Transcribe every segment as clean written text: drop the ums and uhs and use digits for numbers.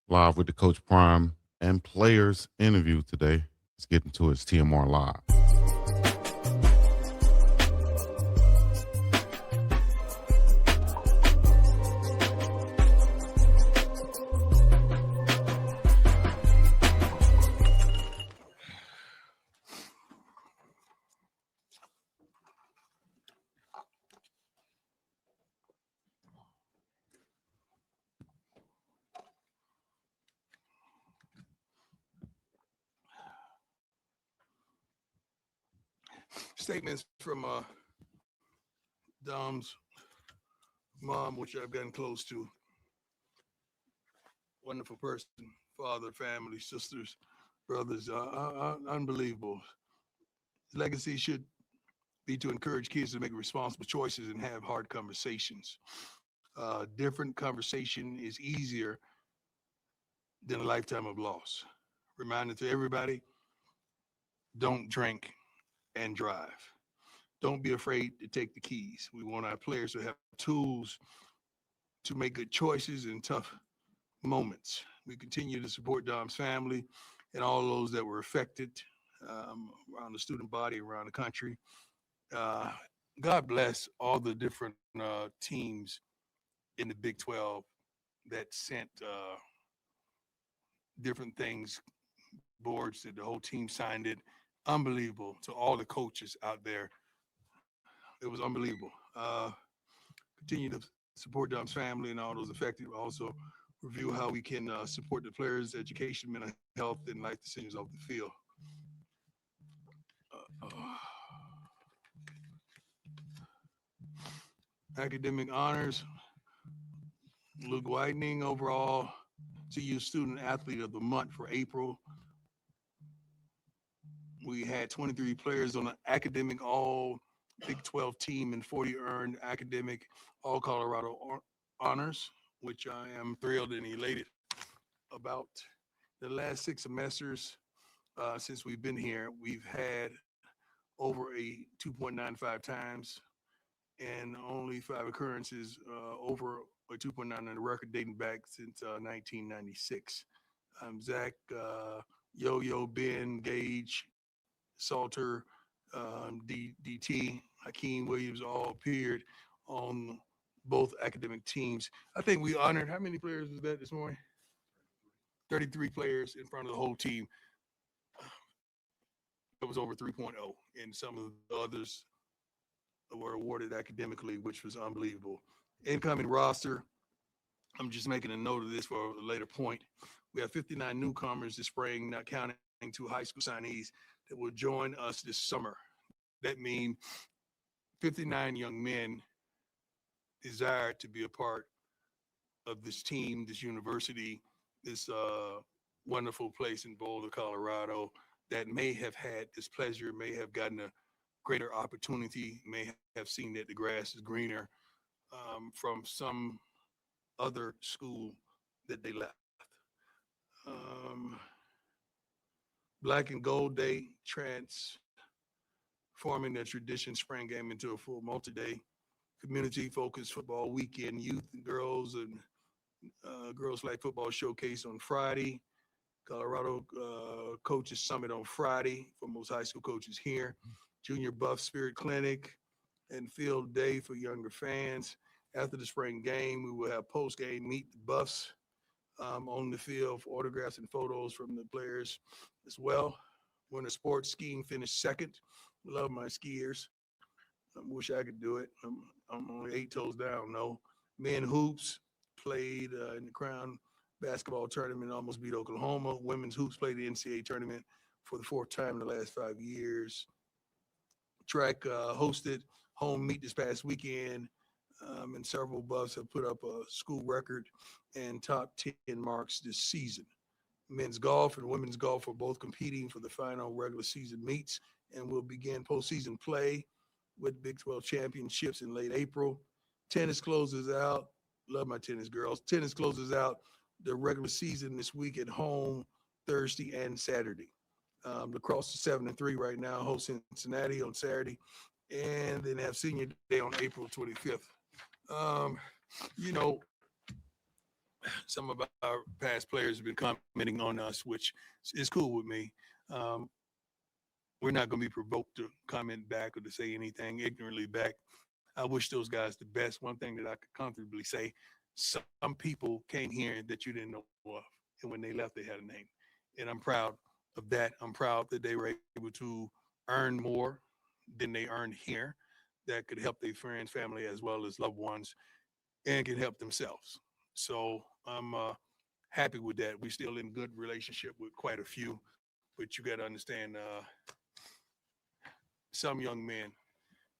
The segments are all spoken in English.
Live with the Coach Prime and players interview today. Let's get into his TMR Live. Statements from Dom's mom, which I've gotten close to. Wonderful person, father, family, sisters, brothers, unbelievable. His legacy should be to encourage kids to make responsible choices and have hard conversations. Different conversation is easier than a lifetime of loss. Reminder to everybody, don't drink and drive. Don't be afraid to take the keys. We want our players to have tools to make good choices in tough moments. We continue to support Dom's family and all those that were affected around the student body around the country. Uh, God bless all the different teams in the Big 12 that sent different things, boards that the whole team signed it. Unbelievable to all the coaches out there. It was unbelievable. Continue to support Dom's family and all those affected. Also review how we can support the players' education, mental health, and life decisions off the field. Academic honors, Luke Whitening, overall CU Student Athlete of the Month for April. We had 23 players on the academic all Big 12 team and 40 earned academic all Colorado honors, which I am thrilled and elated about. The last 6 semesters since we've been here, we've had over a 2.95 times and only 5 occurrences over a 2.9 on the record dating back since 1996. Zach, Yo-Yo, Ben, Gage, Salter, DT, Hakeem Williams all appeared on both academic teams. I think we honored, how many players was that this morning? 33 players in front of the whole team. It was over 3.0, and some of the others were awarded academically, which was unbelievable. Incoming roster, I'm just making a note of this for a later point. We have 59 newcomers this spring, not counting 2 high school signees that will join us this summer. That means 59 young men desire to be a part of this team, this university, this wonderful place in Boulder, Colorado, that may have had this pleasure, may have gotten a greater opportunity, may have seen that the grass is greener from some other school that they left. Black and Gold Day transforming the tradition spring game into a full multi-day community-focused football weekend. Youth and girls and girls flag football showcase on Friday. Colorado Coaches Summit on Friday for most high school coaches here. Junior Buff Spirit Clinic and Field Day for younger fans. After the spring game, we will have post-game Meet the Buffs on the field for autographs and photos from the players as well. Winter sports skiing finished second. Love my skiers. I wish I could do it. I'm only 8 toes down, no. Men hoops played in the Crown basketball tournament, almost beat Oklahoma. Women's hoops played the NCAA tournament for the 4th time in the last 5 years. Track hosted home meet this past weekend, and several buffs have put up a school record and top 10 marks this season. Men's golf and women's golf are both competing for the final regular season meets and will begin postseason play with Big 12 championships in late April. Tennis closes out. Love my tennis girls. Tennis closes out the regular season this week at home Thursday and Saturday. Lacrosse is 7-3 right now, hosting Cincinnati on Saturday, and then have senior day on April 25th. You know, some of our past players have been commenting on us, which is cool with me. Um, we're not going to be provoked to comment back or to say anything ignorantly back. I wish those guys the best. One thing that I could comfortably say, some people came here that you didn't know of, and when they left, they had a name. And I'm proud of that. I'm proud that they were able to earn more than they earned here that could help their friends, family, as well as loved ones, and can help themselves. So I'm happy with that. We're still in good relationship with quite a few, but you got to understand some young men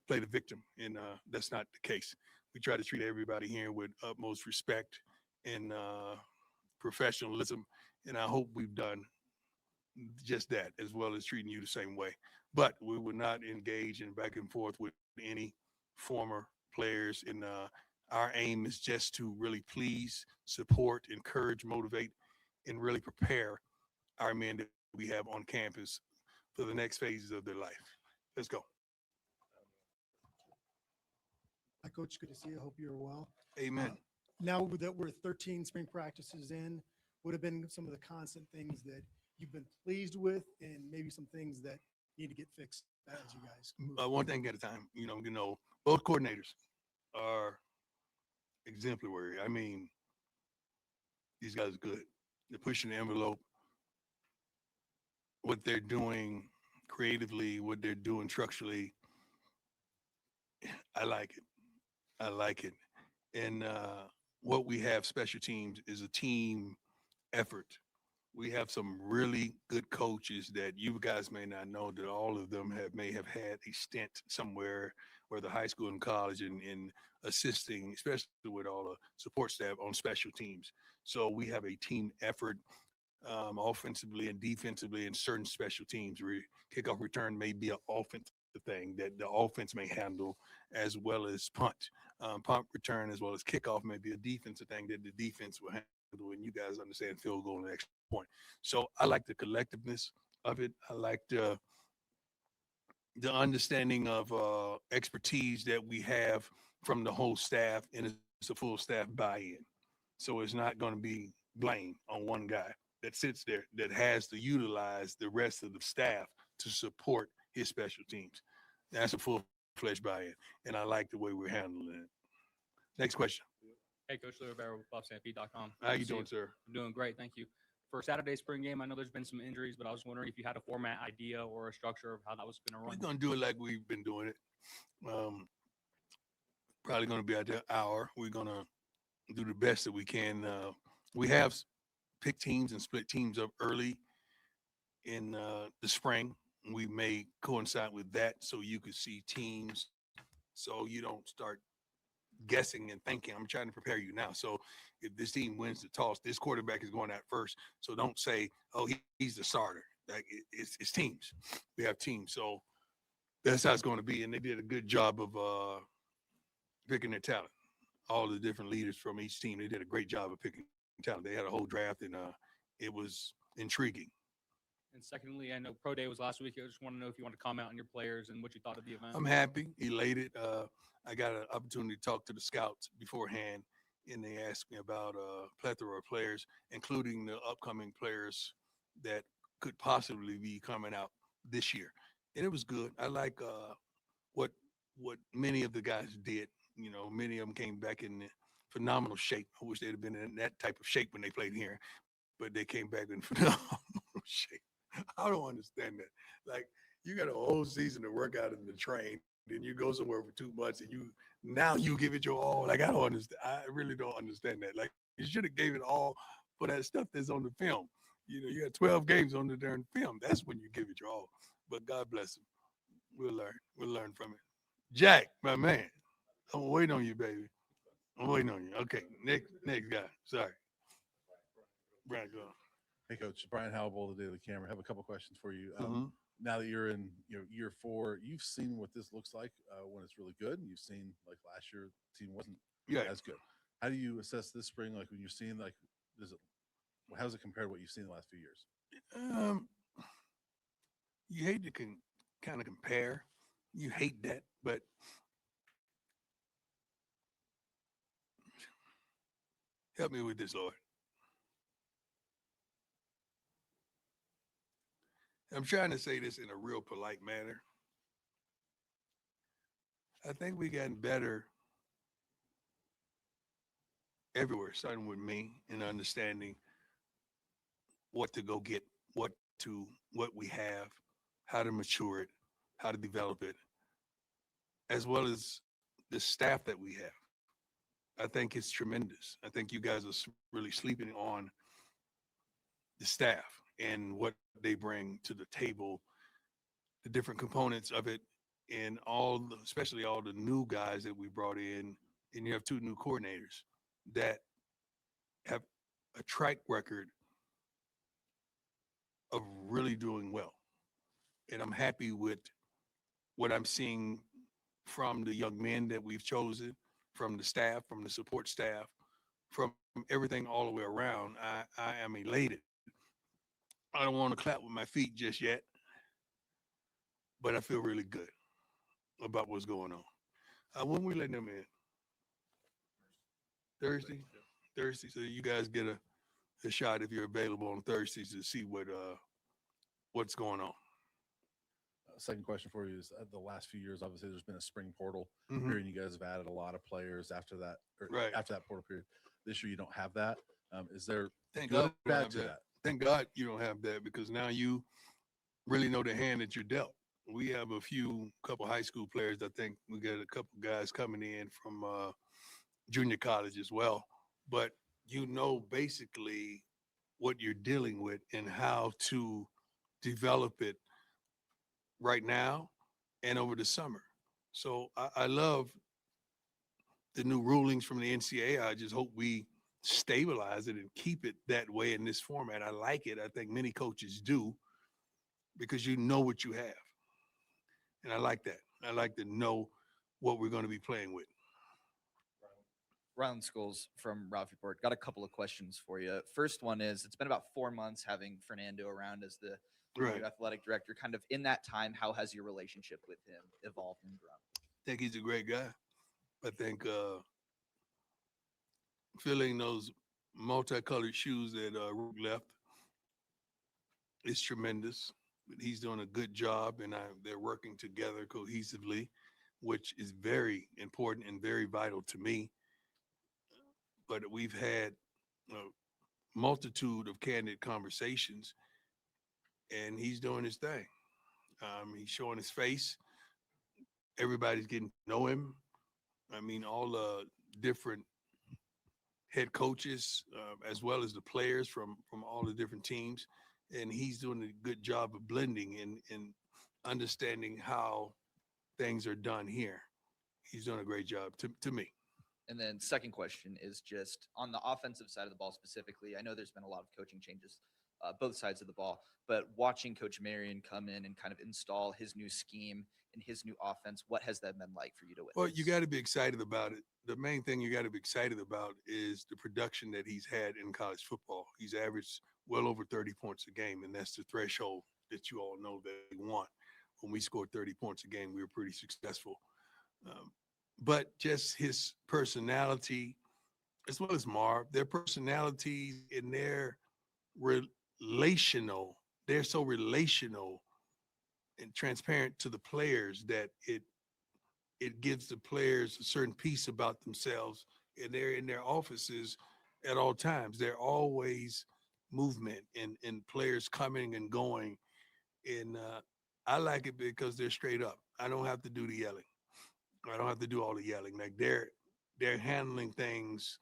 play the victim, and that's not the case. We try to treat everybody here with utmost respect and professionalism, and I hope we've done just that, as well as treating you the same way. But we will not engage in back and forth with any former players, and our aim is just to really please, support, encourage, motivate, and really prepare our men that we have on campus for the next phases of their life. Let's go. Hi, Coach. Good to see you. Hope you're well. Amen. Now that we're 13 spring practices in, what have been some of the constant things that you've been pleased with, and maybe some things that need to get fixed as you guys move? One thing at a time. Both coordinators are exemplary. I mean, these guys are good. They're pushing the envelope. What they're doing creatively, what they're doing structurally, I like it. I like it. And what we have special teams is a team effort. We have some really good coaches that you guys may not know, that all of them may have had a stint somewhere, whether high school and college, in assisting, especially with all the support staff on special teams. So we have a team effort, offensively and defensively, in certain special teams. Kickoff return may be an offensive thing that the offense may handle, as well as punt. Punt return as well as kickoff may be a defensive thing that the defense will handle, and you guys understand field goal and extra point. So I like the collectiveness of it. I like the understanding of expertise that we have from the whole staff, and it's a full staff buy-in. So it's not going to be blame on one guy that sits there, that has to utilize the rest of the staff to support his special teams. That's a full-fledged buy-in, and I like the way we're handling it. Next question. Hey, Coach Louis Barrow with BuffStampede.com. How you doing, sir? I'm doing great, thank you. For Saturday's spring game, I know there's been some injuries, but I was wondering if you had a format idea or a structure of how that was going to We're run. going to do it like we've been doing it. Probably going to be at the hour. We're going to do the best that we can. We have picked teams and split teams up early in the spring. We may coincide with that so you could see teams, so you don't start guessing and thinking. I'm trying to prepare you now. So if this team wins the toss, this quarterback is going out first. So don't say, oh, he's the starter. Like it's teams. We have teams. So that's how it's going to be. And they did a good job of picking their talent. All the different leaders from each team, they did a great job of picking talent. They had a whole draft, and it was intriguing. And secondly, I know Pro Day was last week. I just want to know if you want to comment on your players and what you thought of the event. I'm happy, elated. I got an opportunity to talk to the scouts beforehand, and they asked me about a plethora of players, including the upcoming players that could possibly be coming out this year. And it was good. I like what many of the guys did. Many of them came back in phenomenal shape. I wish they'd have been in that type of shape when they played here, but they came back in phenomenal shape. I don't understand that. Like, you got a whole season to work out and to train, then you go somewhere for 2 months and you give it your all. Like, I don't understand. I really don't understand that. Like, you should have gave it all for that stuff that's on the film. You got 12 games on the darn film. That's when you give it your all. But God bless him. We'll learn. We'll learn from it. Jack, my man, I'm waiting on you, baby. I'm waiting on you. Okay, next guy. Sorry. Brian, go on. Hey, Coach. Brian Howell, the Daily Camera. I have a couple questions for you. Mhm. Now that you're in year 4, you've seen what this looks like when it's really good. And you've seen, like, last year, the team wasn't as good. How do you assess this spring? Like, when you're seeing, like, how does it compare to what you've seen in the last few years? You hate to kind of compare. You hate that, but help me with this, Lord. I'm trying to say this in a real polite manner. I think we gotten better everywhere, starting with me and understanding what to go get, what we have, how to mature it, how to develop it, as well as the staff that we have. I think it's tremendous. I think you guys are really sleeping on the staff and what they bring to the table, the different components of it, and especially all the new guys that we brought in. And you have two new coordinators that have a track record of really doing well. And I'm happy with what I'm seeing from the young men that we've chosen, from the staff, from the support staff, from everything all the way around. I am elated. I don't want to clap with my feet just yet, but I feel really good about what's going on. When we letting them in? Thursday? Thursday. So you guys get a shot if you're available on Thursdays to see what's going on. Second question for you is the last few years, obviously there's been a spring portal Mhm. period. You guys have added a lot of players after that, or Right. after that portal period. This year you don't have that. Is there Thank good God or we don't bad have to that? Thank God you don't have that, because now you really know the hand that you're dealt. We have a couple high school players. I think we got a couple guys coming in from junior college as well. But you know basically what you're dealing with and how to develop it right now and over the summer. So I love the new rulings from the NCAA. I just hope we stabilize it and keep it that way in this format. I like it. I think many coaches do, because you know what you have. And I like that. I like to know what we're going to be playing with. Ryland Scholes from Ralph Report. Got a couple of questions for you. First one is, it's been about 4 months having Fernando around as the Right. new athletic director. Kind of in that time, how has your relationship with him evolved and grown? I think he's a great guy. I think filling those multicolored shoes that Rook left is tremendous. But he's doing a good job, and they're working together cohesively, which is very important and very vital to me. But we've had a multitude of candid conversations, and he's doing his thing. He's showing his face. Everybody's getting to know him. I mean, all the different head coaches, as well as the players from all the different teams, and he's doing a good job of blending and understanding how things are done here. He's doing a great job to me. And then second question is just on the offensive side of the ball specifically. I know there's been a lot of coaching changes, both sides of the ball, but watching Coach Marion come in and kind of install his new scheme and his new offense, what has that been like for you to witness? Well, you got to be excited about it. The main thing you got to be excited about is the production that he's had in college football. He's averaged well over 30 points a game, and that's the threshold that you all know that we want. When we scored 30 points a game, we were pretty successful. But just his personality, as well as Marv, their personalities and their relational, they're so relational and transparent to the players that it gives the players a certain peace about themselves, and they're in their offices at all times. They're always movement and players coming and going. And I like it because they're straight up. I don't have to do the yelling. I don't have to do all the yelling. Like they're handling things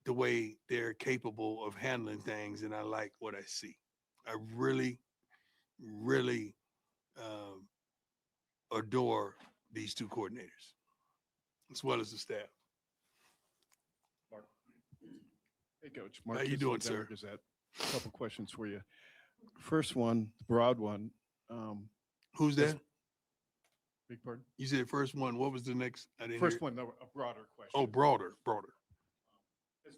the way they're capable of handling things, and I like what I see. I really, really adore these two coordinators, as well as the staff. Hey, Coach. How you doing, sir? Gazette. A couple questions for you. First one, the broad one. Who's that? Big pardon? You said first one. What was the next? I didn't First hear. one, a broader question. Oh, broader. Has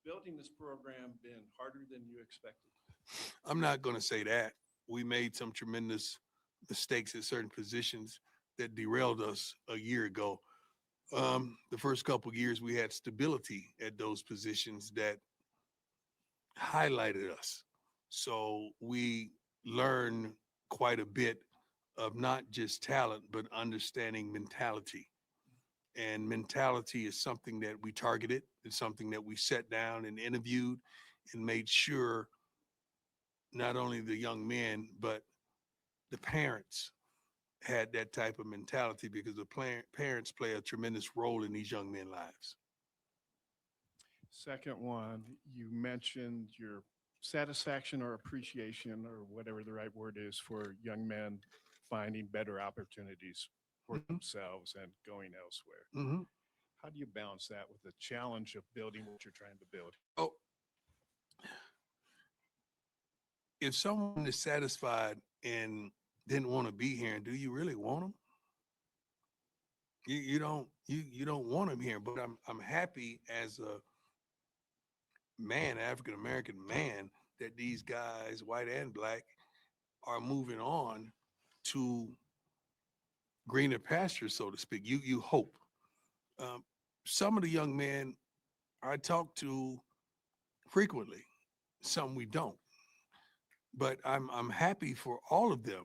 building this program been harder than you expected? I'm not going to say that. We made some tremendous mistakes at certain positions that derailed us a year ago. The first couple of years, we had stability at those positions that highlighted us. So we learn quite a bit of not just talent, but understanding mentality. And mentality is something that we targeted. It's something that we sat down and interviewed and made sure not only the young men, but the parents had that type of mentality because the parents play a tremendous role in these young men's lives. Second one, you mentioned your satisfaction or appreciation or whatever the right word is for young men finding better opportunities for themselves and going elsewhere. Mm-hmm. How do you balance that with the challenge of building what you're trying to build? Oh, if someone is satisfied and didn't want to be here, do you really want them? You don't want them here. But I'm happy as a man, African American man, that these guys, white and black, are moving on to greener pastures, so to speak. You hope. Some of the young men I talk to frequently, some we don't. But I'm happy for all of them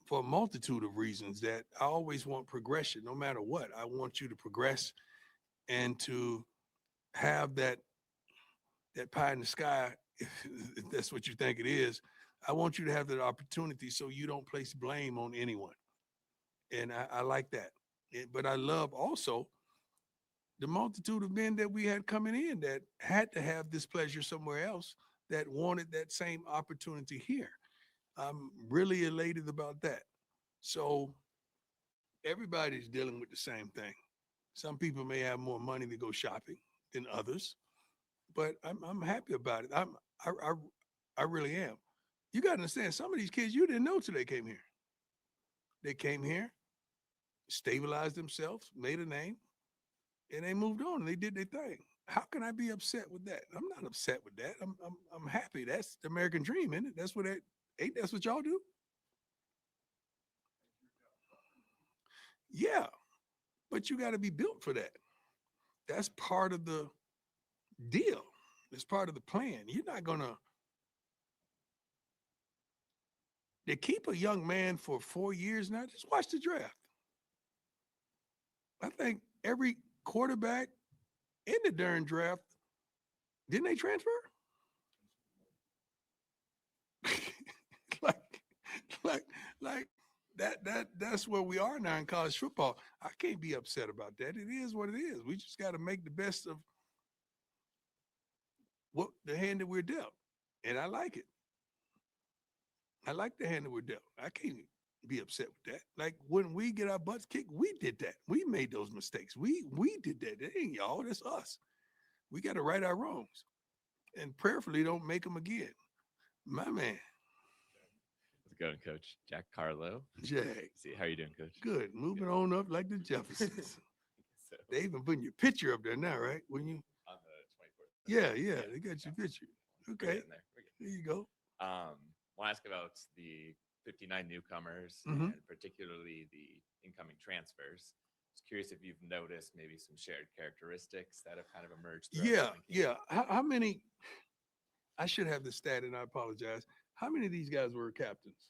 for a multitude of reasons. That I always want progression, no matter what. I want you to progress and to have that pie in the sky, if that's what you think it is. I want you to have that opportunity so you don't place blame on anyone. And I like that. But I love also the multitude of men that we had coming in that had to have this pleasure somewhere else, that wanted that same opportunity here. I'm really elated about that. So everybody's dealing with the same thing. Some people may have more money to go shopping than others, but I'm happy about it. I really am. You got to understand, some of these kids you didn't know till they came here. They came here, stabilized themselves, made a name, and they moved on and they did their thing. How can I be upset with that? I'm not upset with that. I'm happy. That's the American dream, isn't it? That's what that's what y'all do? Yeah. But you got to be built for that. That's part of the deal. It's part of the plan. You're not gonna they keep a young man for 4 years now. Just watch the draft. I think every quarterback in the darn draft, didn't they transfer? like, like that's where we are now in college football. I can't be upset about that. It is what it is. We just got to make the best of what the hand that we're dealt. And I like it. I like the hand that we're dealt. I can't be upset with that. Like when we get our butts kicked, we did that. We made those mistakes. We did that. That ain't y'all. That's us. We got to right our wrongs and prayerfully don't make them again. My man. How's it going, Coach? Jack Carlo. Jack. See, how you doing, Coach? Good. Moving on up like the Jeffersons. So, They even putting your picture up there now, right? When you on the 24th. Yeah, they got your picture. We're Okay. getting there. There you go. Want to ask about the 59 newcomers Mhm. and particularly the incoming transfers. I was curious if you've noticed maybe some shared characteristics that have kind of emerged. throughout the spring camp. How many? I should have the stat, and I apologize. How many of these guys were captains?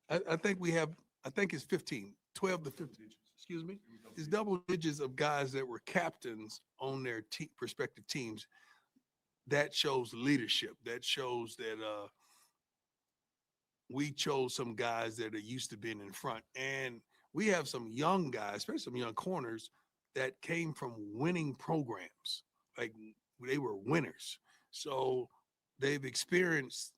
I think we have. I think it's 15, 12 to 15. Excuse me. It's double digits of guys that were captains on their respective teams. That shows leadership. That shows that we chose some guys that are used to being in front, and we have some young guys, especially some young corners, that came from winning programs. Like they were winners, so they've experienced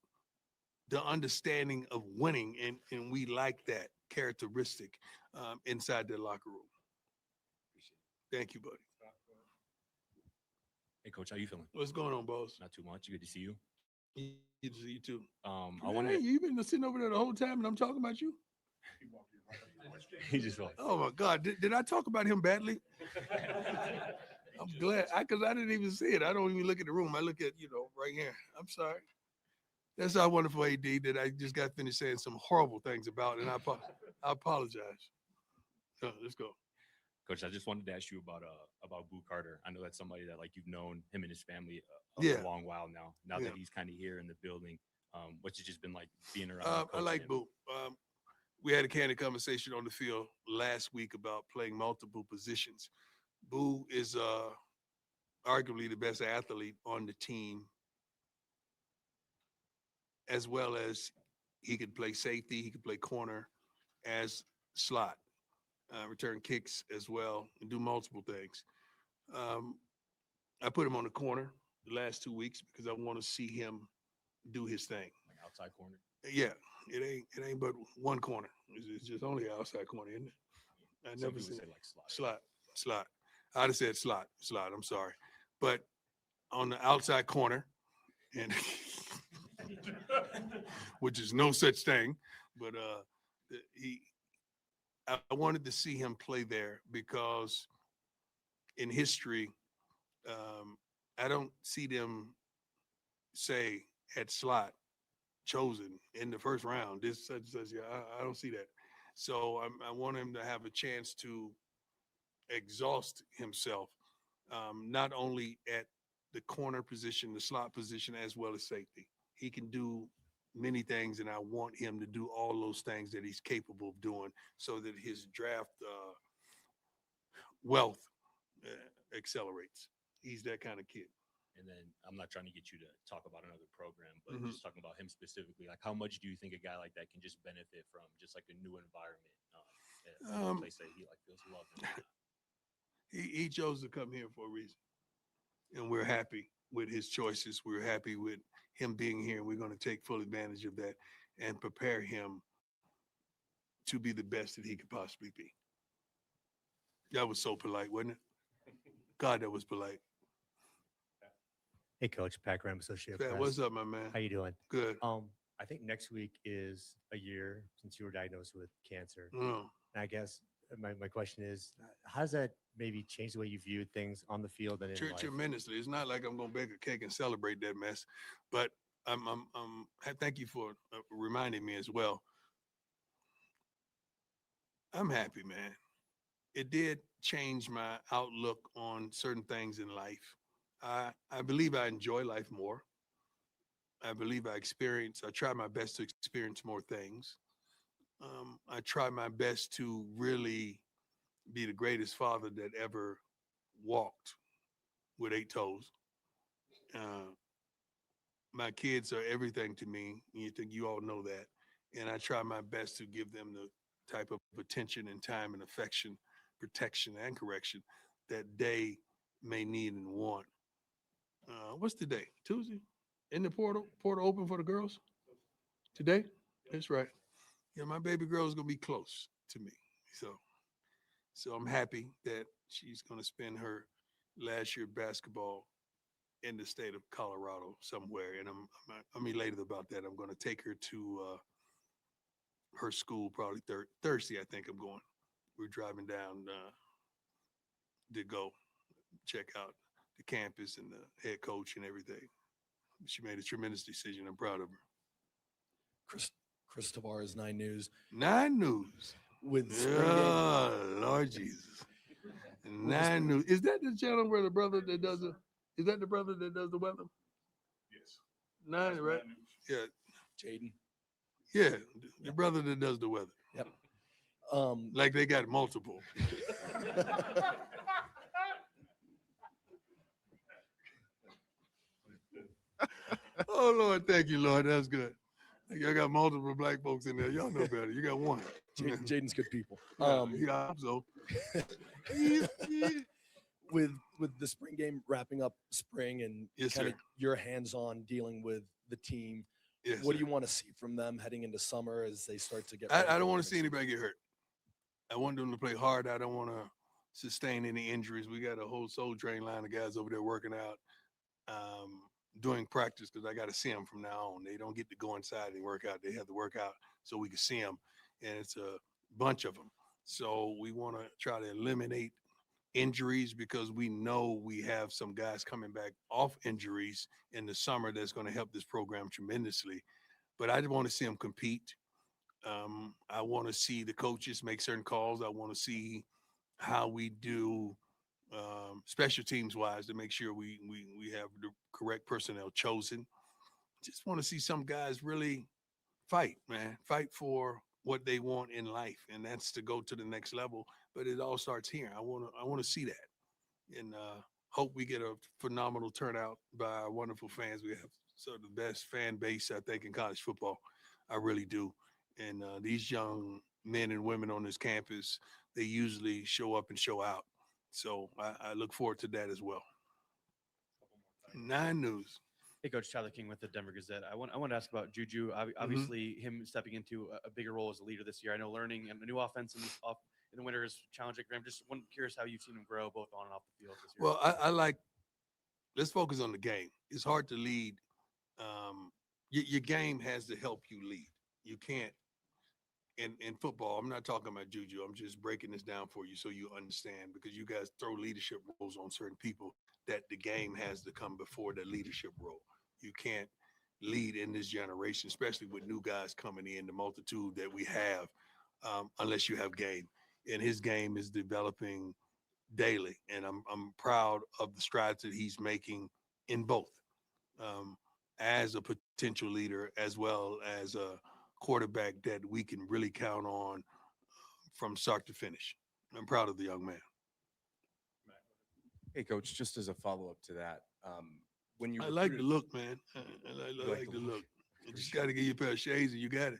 the understanding of winning, and we like that characteristic inside the locker room. Thank you, buddy. Hey, Coach, how you feeling? What's going on, boss? Not too much. Good to see you. Good to see you too. I Man, want hey, to. you've been sitting over there the whole time, and I'm talking about you. He just walked. Oh my God, did I talk about him badly? I'm glad, because I didn't even see it. I don't even look at the room. I look at right here. I'm sorry. That's our wonderful AD that I just got finished saying some horrible things about, and I apologize. Let's go. Coach, I just wanted to ask you about Boo Carter. I know that's somebody that you've known him and his family Yeah. a long while now. Now Yeah. that he's kind of here in the building, What's it just been like being around? I coaching like him? Boo. We had a candid conversation on the field last week about playing multiple positions. Boo is arguably the best athlete on the team, as well as he could play safety, he could play corner as slot, return kicks as well, and do multiple things. I put him on the corner the last 2 weeks because I want to see him do his thing. Like outside corner. Yeah, it ain't but one corner. It's just only outside corner, isn't it? I Some never people seen say like slot. slot. I'd have said slot. I'm sorry, but on the outside corner, and which is no such thing, but I wanted to see him play there because in history, I don't see them say at slot chosen in the first round. This such and such. Yeah, I don't see that. So I want him to have a chance to exhaust himself, not only at the corner position, the slot position, as well as safety. He can do many things, and I want him to do all those things that he's capable of doing, so that his draft wealth accelerates. He's that kind of kid. And then I'm not trying to get you to talk about another program, but Mhm. just talking about him specifically. Like, how much do you think a guy like that can just benefit from just like a new environment, a place that he like feels loved? And whatnot? He chose to come here for a reason, and we're happy with his choices. We're happy with him being here, and we're going to take full advantage of that and prepare him to be the best that he could possibly be. That was so polite, wasn't it? God, that was polite. Hey, Coach, Pat Graham, Associate Pat, Press. what's up, my man? How you doing? Good. I think next week is a year since you were diagnosed with cancer. Mm. And I guess my question is, how does that maybe change the way you view things on the field and in life? Tremendously. It's not like I'm gonna bake a cake and celebrate that mess, but I thank you for reminding me as well. I'm happy, man. It did change my outlook on certain things in life. I believe I enjoy life more. I believe I try my best to experience more things. I try my best to really be the greatest father that ever walked with 8 toes. My kids are everything to me. You think you all know that. And I try my best to give them the type of attention and time and affection, protection and correction that they may need and want. What's today? Tuesday? Isn't the portal open for the girls? Today? That's right. Yeah, my baby girl is gonna be close to me. So I'm happy that she's gonna spend her last year basketball in the state of Colorado somewhere, and I'm elated about that. I'm gonna take her to her school probably Thursday. I think I'm going. We're driving down to go check out the campus and the head coach and everything. She made a tremendous decision. I'm proud of her. Chris Tavares, 9 News. 9 News. With spring game. Oh, Lord Jesus. 9 News. Is that the channel where the brother that does the, is that the brother that does the weather? Yes. 9, right? Yeah. Jaden. Yeah. The brother that does the weather. Yep. Like they got multiple. Oh, Lord. Thank you, Lord. That's good. Y'all got multiple black folks in there. Y'all know better. You got one. Jaden's good people. Yeah, I hope so. With the spring game wrapping up spring and Yes, kind of sir. your hands-on dealing with the team, Yes, what do sir. you want to see from them heading into summer as they start to get I ready don't for want to the see next anybody get hurt. I want them to play hard. I don't want to sustain any injuries. We got a whole Soul Train line of guys over there working out, doing practice because I got to see them from now on. They don't get to go inside and work out. They have to work out so we can see them, and it's a bunch of them. So we want to try to eliminate injuries because we know we have some guys coming back off injuries in the summer that's going to help this program tremendously. But I just want to see them compete. I want to see the coaches make certain calls. I want to see how we do special teams wise to make sure we have the correct personnel chosen. just want to see some guys really fight, man, fight for what they want in life, and that's to go to the next level. But it all starts here. I want to see that, and hope we get a phenomenal turnout by our wonderful fans. We have sort of the best fan base, I think, in college football. I really do. And these young men and women on this campus, they usually show up and show out. So I look forward to that as well. 9 News. Hey, Coach, Tyler King with the Denver Gazette. I want to ask about Juju. Obviously, him stepping into a bigger role as a leader this year. I know learning and a new offense in the winter is challenging for him. Just curious how you've seen him grow both on and off the field this year. Well, I like. Let's focus on the game. It's hard to lead. Your game has to help you lead. You can't. In football, I'm not talking about Juju. I'm just breaking this down for you so you understand, because you guys throw leadership roles on certain people that the game has to come before the leadership role. You can't lead in this generation, especially with new guys coming in, the multitude that we have, unless you have game. And his game is developing daily. And I'm proud of the strides that he's making in both, as a potential leader, as well as a quarterback that we can really count on from start to finish. I'm proud of the young man. Hey, Coach, just as a follow-up to that, when you I like the look, man. I like the look. You just got to get your pair of shades and you got it.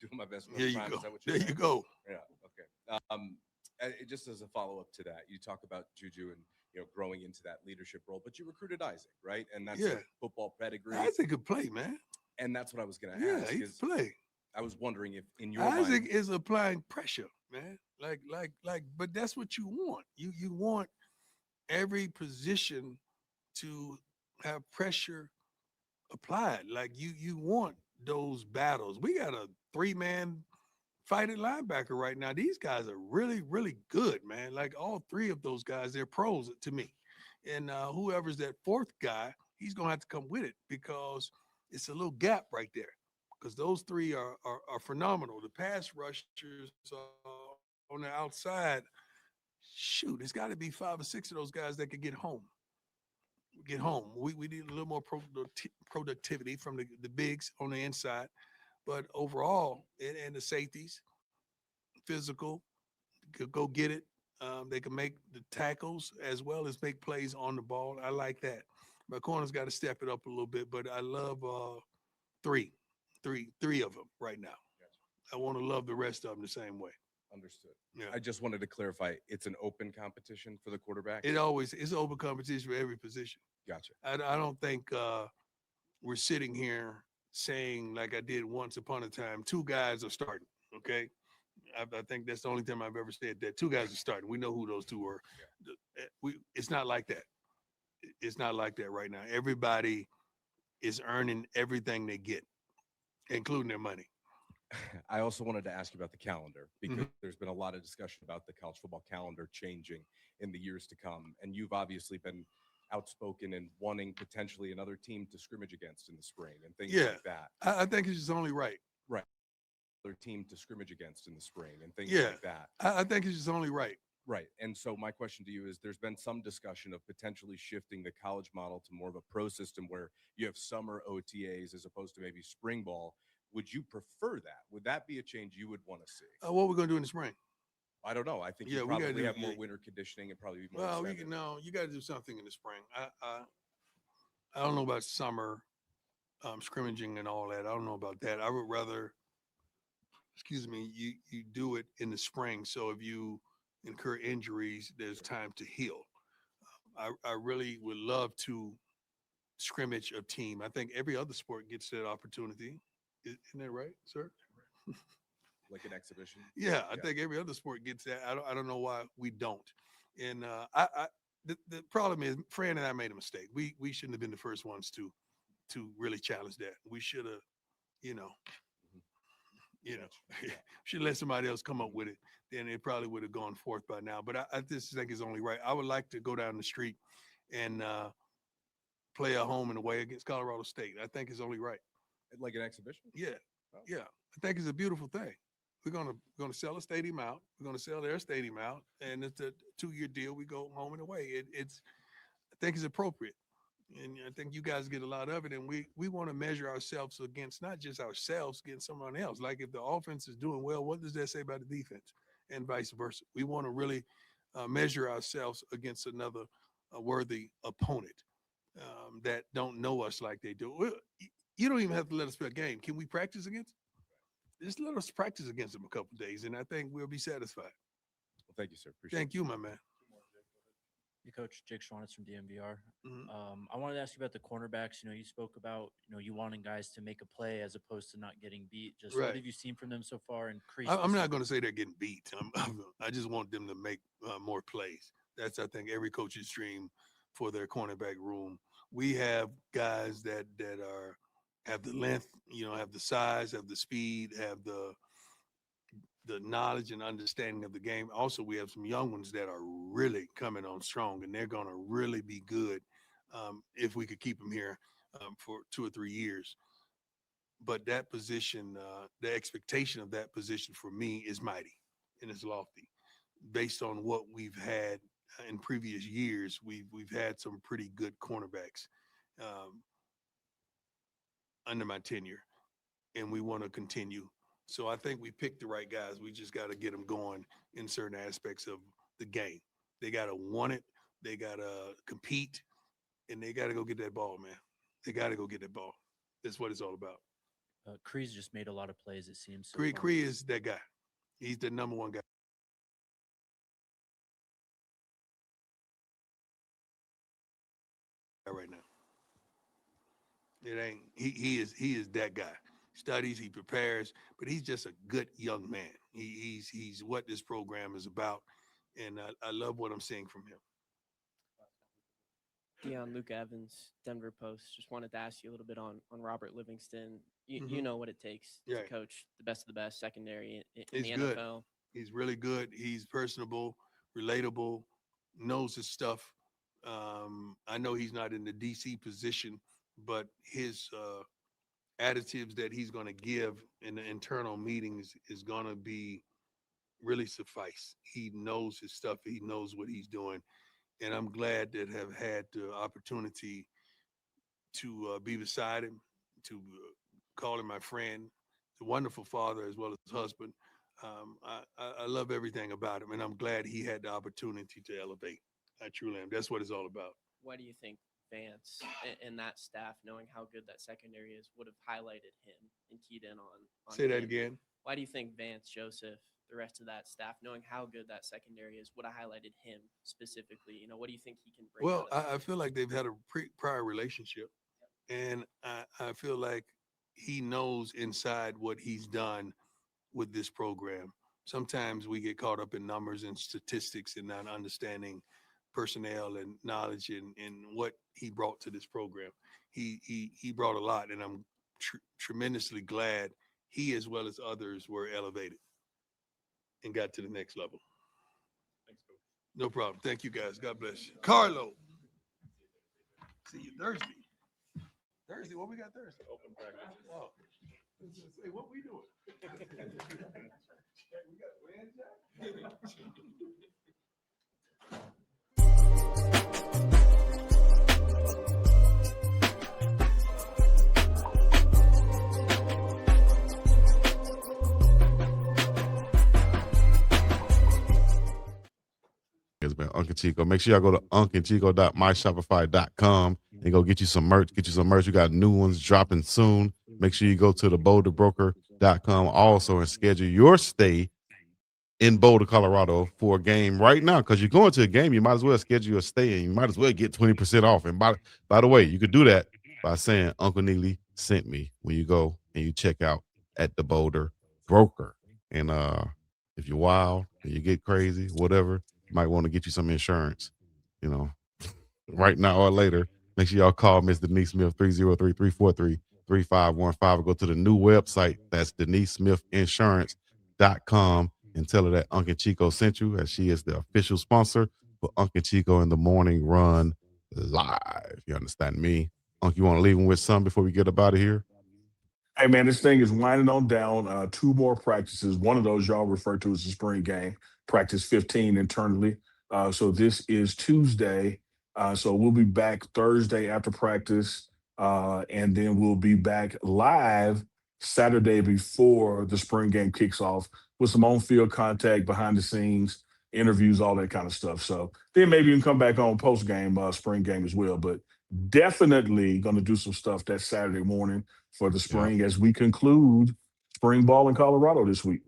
Doing my best. There you go. There you go. Yeah. Okay. Just as a follow-up to that, you talk about Juju and growing into that leadership role, but you recruited Isaac, right? And that's a football pedigree. Isaac could play, man. And that's what I was going to ask. Yeah, he can play. I was wondering if in your Isaac mind, is applying pressure, man. But that's what you want. You want every position to have pressure applied. Like you want those battles. We got a 3-man fighting linebacker right now. These guys are really, really good, man. Like all 3 of those guys, they're pros to me. And whoever's that 4th guy, he's gonna have to come with it, because it's a little gap right there. Because those 3 are phenomenal. The pass rushers on the outside, shoot, it's got to be 5 or 6 of those guys that could get home. We need a little more productivity from the bigs on the inside. But overall, and the safeties, physical, could go get it. They can make the tackles as well as make plays on the ball. I like that. My corner's got to step it up a little bit, but I love 3 of them right now. I want to love the rest of them the same way. Understood. Yeah. I just wanted to clarify, it's an open competition for the quarterback? It's an open competition for every position. Gotcha. I don't think we're sitting here saying, like I did once upon a time, 2 guys are starting, okay? I think that's the only time I've ever said that. 2 guys are starting. We know who those 2 were. It's not like that. It's not like that right now. Everybody is earning everything they get, including their money. I also wanted to ask you about the calendar, because there's been a lot of discussion about the college football calendar changing in the years to come. And you've obviously been outspoken and wanting potentially another team to scrimmage against in the spring and things like that. I think it's just only right. Right. Another team to scrimmage against in the spring and things like that. I think it's just only right. Right. And so my question to you is, there's been some discussion of potentially shifting the college model to more of a pro system where you have summer OTAs as opposed to maybe spring ball. Would you prefer that? Would that be a change you would want to see? What we're going to do in the spring? I don't know. I think Yeah, you we gotta probably do- have more yeah. winter conditioning and probably be more. Well, extended. you got to do something in the spring. I don't know about summer scrimmaging and all that. I don't know about that. I would rather, you do it in the spring. So if you incur injuries, there's time to heal. I really would love to scrimmage a team. I think every other sport gets that opportunity. Isn't that right, sir? Like an exhibition. Yeah, I think every other sport gets that. I don't know why we don't. And the problem is, Fran and I made a mistake. We shouldn't have been the first ones to really challenge that. We should have, should let somebody else come up with it. Then it probably would have gone forth by now. But I just think it's only right. I would like to go down the street and play a home and away against Colorado State. I think it's only right. Like an exhibition? Yeah. Yeah. I think it's a beautiful thing. We're gonna sell a stadium out. We're gonna sell their stadium out, and it's a 2-year deal. We go home and away. I think it's appropriate, And I think you guys get a lot of it. And we want to measure ourselves against not just ourselves, against someone else. Like if the offense is doing well, what does that say about the defense? And vice versa. We want to really measure ourselves against another worthy opponent that don't know us like they do. You don't even have to let us play a game. Can we practice against them? Just let us practice against them a couple of days, and I think we'll be satisfied. Well, thank you, sir. Appreciate Thank you, my man. Your coach, Jake Schwanitz from DMVR. Mhm. I wanted to ask you about the cornerbacks. You spoke about, you wanting guys to make a play as opposed to not getting beat. Just Right. what have you seen from them so far? And Cree I'm not going to say they're getting beat. I just want them to make more plays. That's, I think, every coach's dream for their cornerback room. We have guys that have the length, have the size, have the speed, have the knowledge and understanding of the game. Also, we have some young ones that are really coming on strong, and they're going to really be good if we could keep them here for 2 or 3 years. But that position, the expectation of that position for me is mighty and it's lofty. Based on what we've had in previous years, we've had some pretty good cornerbacks under my tenure, and we want to continue. So I think we picked the right guys. We just got to get them going in certain aspects of the game. They got to want it. They got to compete, and they got to go get that ball, man. They got to go get that ball. That's what it's all about. Cree's just made a lot of plays, it seems. So Cree, far. Cree is that guy. He's the number one guy. Right now. It ain't he is that guy. Studies, he prepares, but he's just a good young man. He's what this program is about, and I love what I'm seeing from him. Luke Evans, Denver Post. Just wanted to ask you a little bit on Robert Livingston. You Mhm. know what it takes Yeah. to coach the best of the best secondary in He's the good. NFL. He's really good. He's personable, relatable, knows his stuff. I know he's not in the DC position, but his additives that he's going to give in the internal meetings is going to be really suffice. He knows his stuff. He knows what he's doing. And I'm glad that have had the opportunity to be beside him, to call him my friend, a wonderful father as well as husband. I love everything about him, and I'm glad he had the opportunity to elevate. I truly am. That's what it's all about. Why do you think Vance and that staff, knowing how good that secondary is, would have highlighted him and keyed in on Say that him? again. Why do you think Vance, Joseph, the rest of that staff, knowing how good that secondary is, would have highlighted him specifically? What do you think he can bring? Well, out of I feel like they've had a prior relationship, and I feel like he knows inside what he's done with this program. Sometimes we get caught up in numbers and statistics and not understanding personnel and knowledge and what he brought to this program. He brought a lot, and I'm tremendously glad he as well as others were elevated and got to the next level. Thanks, Coach. No problem. Thank you, guys. God bless you. Carlo. See you Thursday. Thursday, what we got Thursday? Open practice. Oh. Say, what we doing? We got Land Jack? It's been UNK Chico. Make sure y'all go to unkandchico.myshopify.com and go get you some merch. Get you some merch. We got new ones dropping soon. Make sure you go to the boulderbroker.com also and schedule your stay in Boulder, Colorado for a game right now. Because you're going to a game, you might as well schedule your stay and you might as well get 20% off. And by the way, you could do that by saying Uncle Neely sent me when you go and you check out at the Boulder Broker. And if you're wild and you get crazy, whatever, you might want to get you some insurance, right now or later. Make sure y'all call Miss Denise Smith 303-343-3515 or go to the new website. That's DeniseSmithInsurance.com and tell her that Uncle Chico sent you, as she is the official sponsor for Uncle Chico in the Morning Run Live. You understand me? Uncle, you want to leave him with something before we get up out of here? Hey, man, this thing is winding on down. 2 more practices. One of those y'all refer to as the spring game, practice 15 internally. So this is Tuesday, So we'll be back Thursday after practice, and then we'll be back live Saturday before the spring game kicks off with some on-field contact, behind the scenes, interviews, all that kind of stuff. So then maybe you can come back on post-game, spring game as well. But definitely going to do some stuff that Saturday morning for the spring as we conclude spring ball in Colorado this week.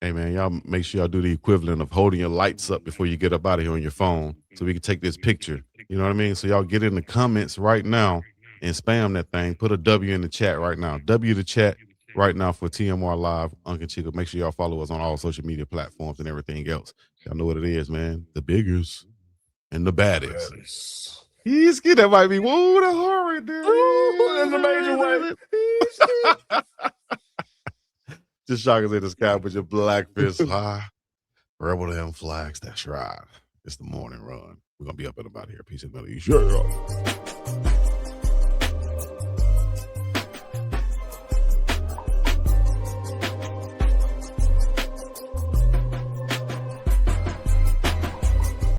Hey, man, y'all make sure y'all do the equivalent of holding your lights up before you get up out of here on your phone so we can take this picture. You know what I mean? So y'all get in the comments right now and spam that thing. Put a W in the chat right now. W the chat right now for TMR Live, UNK CHICO. Make sure y'all follow us on all social media platforms and everything else. Y'all know what it is, man. The biggest and the baddest. He's good. That might be whoa, the horror, dude. That's a major way. Just shockers in the sky with your black fist high. Rebel them flags. That's right. It's the morning run. We're gonna be up and about here. Peace and melody. Yeah.